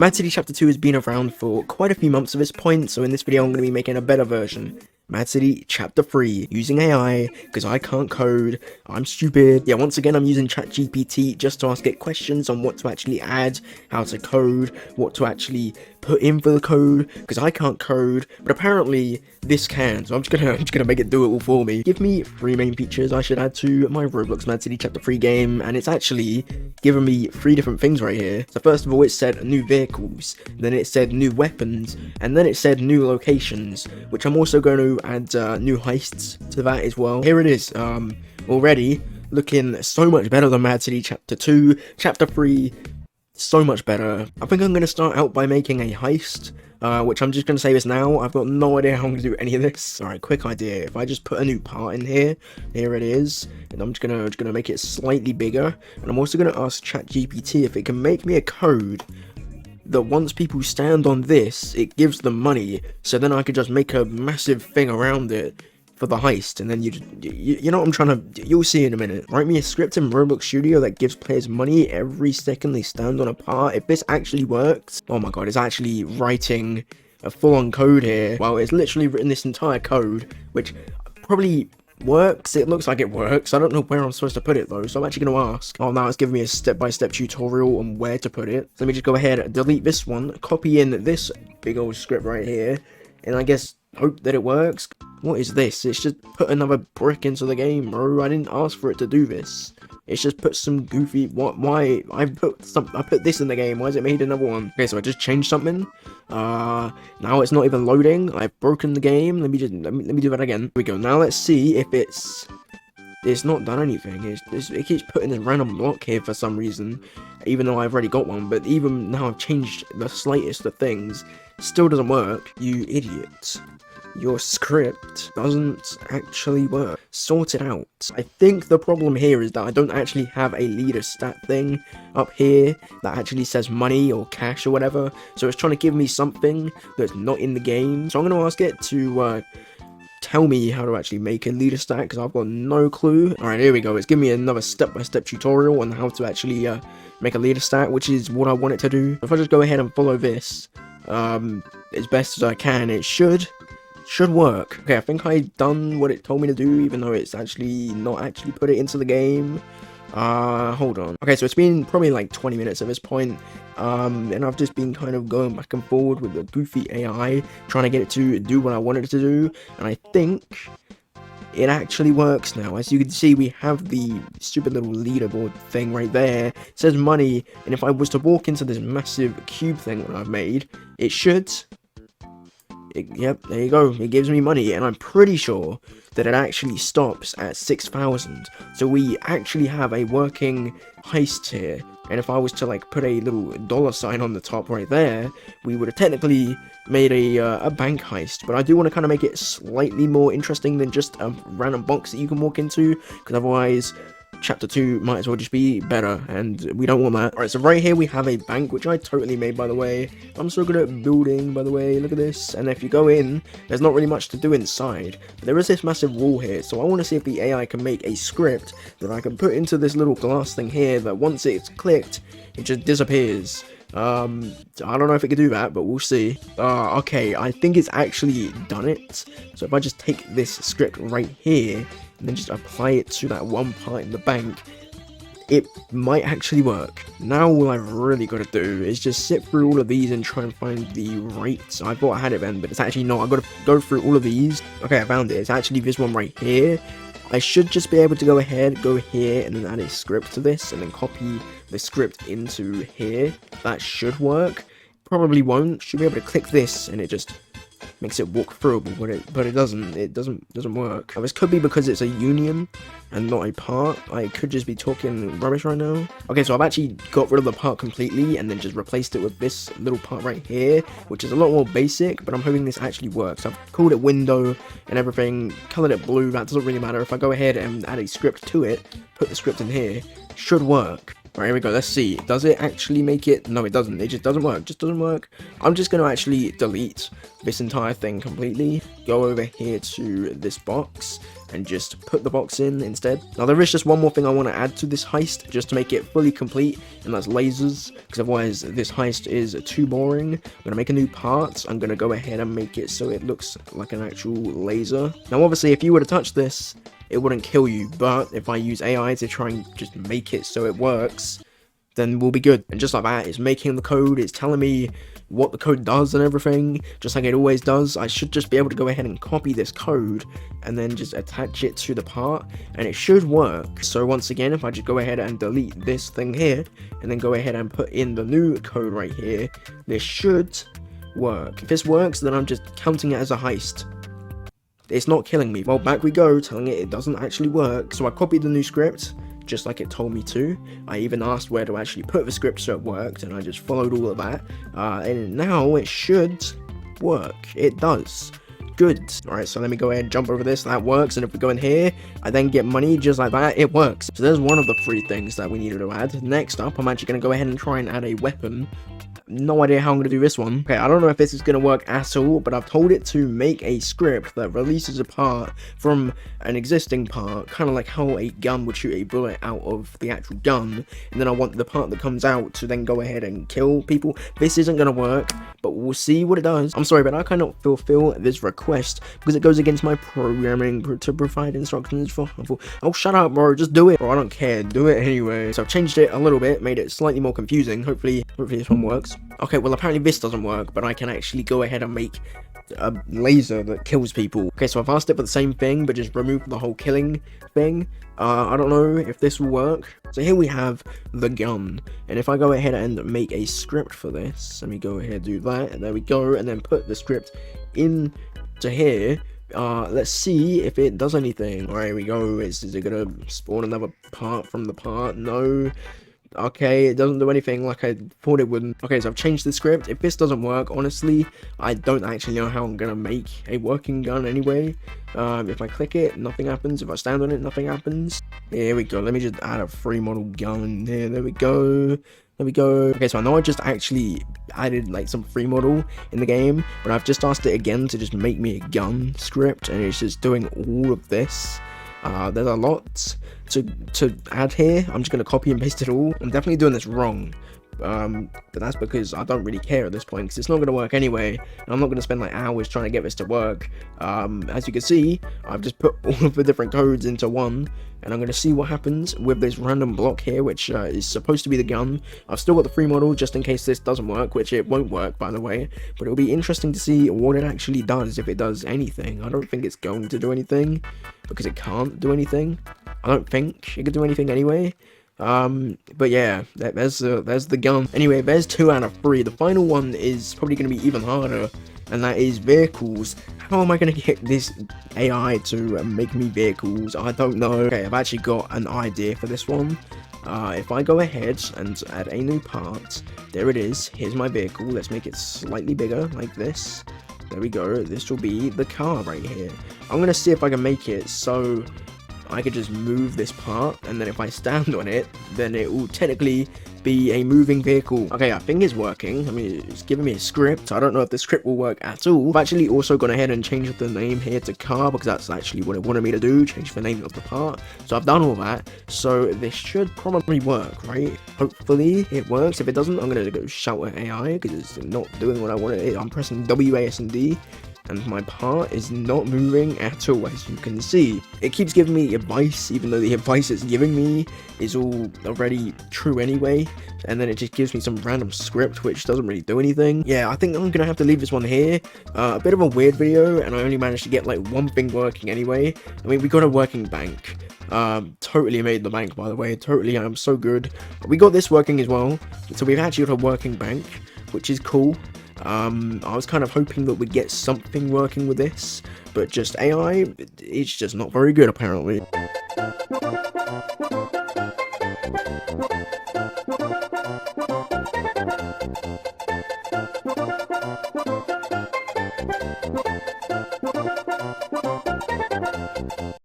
Mad City Chapter 2 has been around for quite a few months at this point, so in this video I'm going to be making a better version. Mad City Chapter 3, using AI, because I can't code, I'm stupid. Yeah, once again I'm using ChatGPT just to ask it questions on what to actually add, how to code, what to actually put in for the code, because I can't code, but apparently this can, so I'm just gonna make it do it all for me. Give me 3 main features I should add to my Roblox Mad City Chapter 3 game, and it's actually given me 3 different things right here. So first of all, it said new vehicles, then it said new weapons, and then it said new locations, which I'm also going to add new heists to that as well. Here it is, already looking so much better than Mad City Chapter 2. Chapter 3, so much better. I think I'm going to start out by making a heist, which I'm just going to say this now. I've got no idea how I'm going to do any of this. Alright, quick idea. If I just put a new part in here, here it is, and I'm just gonna make it slightly bigger, and I'm also going to ask ChatGPT if it can make me a code that once people stand on this, it gives them money, so then I could just make a massive thing around it for the heist, and then you know what I'm trying to, you'll see in a minute. Write me a script in Roblox Studio that gives players money every second they stand on a part. If this actually works, oh my god, it's actually writing a full-on code here. Well, it's literally written this entire code, which probably works. It looks like it works. I don't know where I'm supposed to put it though, so I'm actually going to ask. Oh, now it's giving me a step-by-step tutorial on where to put it. So let me just go ahead and delete this one, copy in this big old script right here, and I guess hope that it works. What is this? It's just put another brick into the game, bro. I didn't ask for it to do this. It's just put some goofy, why, I put this in the game, why has it made another one? Okay, so I just changed something, now it's not even loading, I've broken the game, let me do that again. Here we go, now let's see if it's not done anything. It keeps putting a random block here for some reason, even though I've already got one, but even now I've changed the slightest of things, still doesn't work. You idiot. Your script doesn't actually work. Sort it out. I think the problem here is that I don't actually have a leader stat thing up here that actually says money or cash or whatever, so it's trying to give me something that's not in the game. So I'm going to ask it to tell me how to actually make a leader stat, because I've got no clue. Alright, here we go. It's giving me another step-by-step tutorial on how to actually make a leader stat, which is what I want it to do. If I just go ahead and follow this as best as I can, it should work. Okay, I think I've done what it told me to do, even though it's actually not actually put it into the game. Hold on. Okay, so it's been probably like 20 minutes at this point, and I've just been kind of going back and forward with the goofy AI, trying to get it to do what I wanted it to do, and I think it actually works now. As you can see, we have the stupid little leaderboard thing right there. It says money, and if I was to walk into this massive cube thing that I've made, it should... Yep, there you go. It gives me money, and I'm pretty sure that it actually stops at 6,000. So we actually have a working heist here. And if I was to like put a little $sign on the top right there, we would have technically made a bank heist. But I do want to kind of make it slightly more interesting than just a random box that you can walk into, because otherwise Chapter 2 might as well just be better, and we don't want that. Alright, so right here we have a bank, which I totally made, by the way. I'm so good at building, by the way, look at this. And if you go in, there's not really much to do inside. But there is this massive wall here, so I want to see if the AI can make a script that I can put into this little glass thing here, that once it's clicked, it just disappears. I don't know if it can do that, but we'll see. Okay, I think it's actually done it. So if I just take this script right here, and then just apply it to that one part in the bank, it might actually work. Now all I've really got to do is just sit through all of these and try and find the right... I thought I had it then, but it's actually not. I've got to go through all of these. Okay, I found it. It's actually this one right here. I should just be able to go ahead, go here, and then add a script to this, and then copy the script into here. That should work. Probably won't. Should be able to click this, and it just makes it walk through, but it doesn't work. Now, this could be because it's a union and not a part. I could just be talking rubbish right now. Okay, so I've actually got rid of the part completely and then just replaced it with this little part right here, which is a lot more basic, but I'm hoping this actually works. I've called it window and everything, colored it blue. That doesn't really matter. If I go ahead and add a script to it, put the script in here, should work. Alright, here we go. Let's see. Does it actually make it? No, it doesn't. It just doesn't work. Just doesn't work. I'm just going to actually delete this entire thing completely. Go over here to this box and just put the box in instead. Now, there is just one more thing I want to add to this heist just to make it fully complete, and that's lasers, because otherwise this heist is too boring. I'm going to make a new part. I'm going to go ahead and make it so it looks like an actual laser. Now, obviously, if you were to touch this, it wouldn't kill you, but if I use AI to try and just make it so it works, then we'll be good. And just like that, it's making the code, it's telling me what the code does and everything, just like it always does. I should just be able to go ahead and copy this code and then just attach it to the part, and it should work. So once again, if I just go ahead and delete this thing here, and then go ahead and put in the new code right here, this should work. If this works, then I'm just counting it as a heist. It's not killing me. Well, back we go, telling it doesn't actually work. So I copied the new script, just like it told me to. I even asked where to actually put the script so it worked, and I just followed all of that. And now it should work. It does. Good. Alright, so let me go ahead and jump over this. That works. And if we go in here, I then get money just like that. It works. So there's one of the 3 things that we needed to add. Next up, I'm actually going to go ahead and try and add a weapon. No idea how I'm going to do this one. Okay, I don't know if this is going to work at all, but I've told it to make a script that releases a part from an existing part, kind of like how a gun would shoot a bullet out of the actual gun, and then I want the part that comes out to then go ahead and kill people. This isn't going to work, but we'll see what it does. I'm sorry, but I cannot fulfill this request because it goes against my programming to provide instructions for... Oh, shut up, bro. Just do it. Bro, I don't care. Do it anyway. So I've changed it a little bit, made it slightly more confusing. Hopefully this one works. Okay, well, apparently this doesn't work, but I can actually go ahead and make a laser that kills people. Okay, so I've asked it for the same thing, but just remove the whole killing thing. I don't know if this will work. So here we have the gun, and if I go ahead and make a script for this, let me go ahead and do that, and there we go, and then put the script into here. Let's see if it does anything. All right, here we go. Is it gonna spawn another part from the part? No. Okay, it doesn't do anything like I thought it wouldn't. Okay, so I've changed the script. If this doesn't work, honestly, I don't actually know how I'm gonna make a working gun anyway. If I click it, nothing happens. If I stand on it, nothing happens. Here we go. Let me just add a free model gun here. There we go. There we go. Okay, so I know I just actually added like some free model in the game, but I've just asked it again to just make me a gun script, and it's just doing all of this. There's a lot to add here. I'm just going to copy and paste it all. I'm definitely doing this wrong, but that's because I don't really care at this point, because it's not going to work anyway, and I'm not going to spend like hours trying to get this to work. As you can see, I've just put all of the different codes into one, and I'm going to see what happens with this random block here, which is supposed to be the gun. I've still got the free model just in case this doesn't work, which it won't work, by the way, but it'll be interesting to see what it actually does, if it does anything. I don't think it's going to do anything, because it can't do anything. I don't think it could do anything anyway. But yeah, there's the gun. Anyway, there's 2 out of 3. The final one is probably going to be even harder, and that is vehicles. How am I going to get this AI to make me vehicles? I don't know. Okay, I've actually got an idea for this one. If I go ahead and add a new part, there it is. Here's my vehicle. Let's make it slightly bigger, like this. There we go. This will be the car right here. I'm going to see if I can make it so I could just move this part, and then if I stand on it, then it will technically be a moving vehicle. Okay, I think it's working. I mean, it's giving me a script. I don't know if the script will work at all. I've actually also gone ahead and changed the name here to car, because that's actually what it wanted me to do, change the name of the part. So I've done all that, so this should probably work, right? Hopefully it works. If it doesn't, I'm gonna go shout at AI, because it's not doing what I want it. I'm pressing WASD, and my part is not moving at all, as you can see. It keeps giving me advice, even though the advice it's giving me is all already true anyway, and then it just gives me some random script which doesn't really do anything. Yeah, I think I'm gonna have to leave this one here. A bit of a weird video, and I only managed to get like one thing working anyway. I mean, we got a working bank. Totally made the bank, by the way. Totally, I'm so good. We got this working as well, so we've actually got a working bank, which is cool. I was kind of hoping that we'd get something working with this, but just AI, it's just not very good apparently.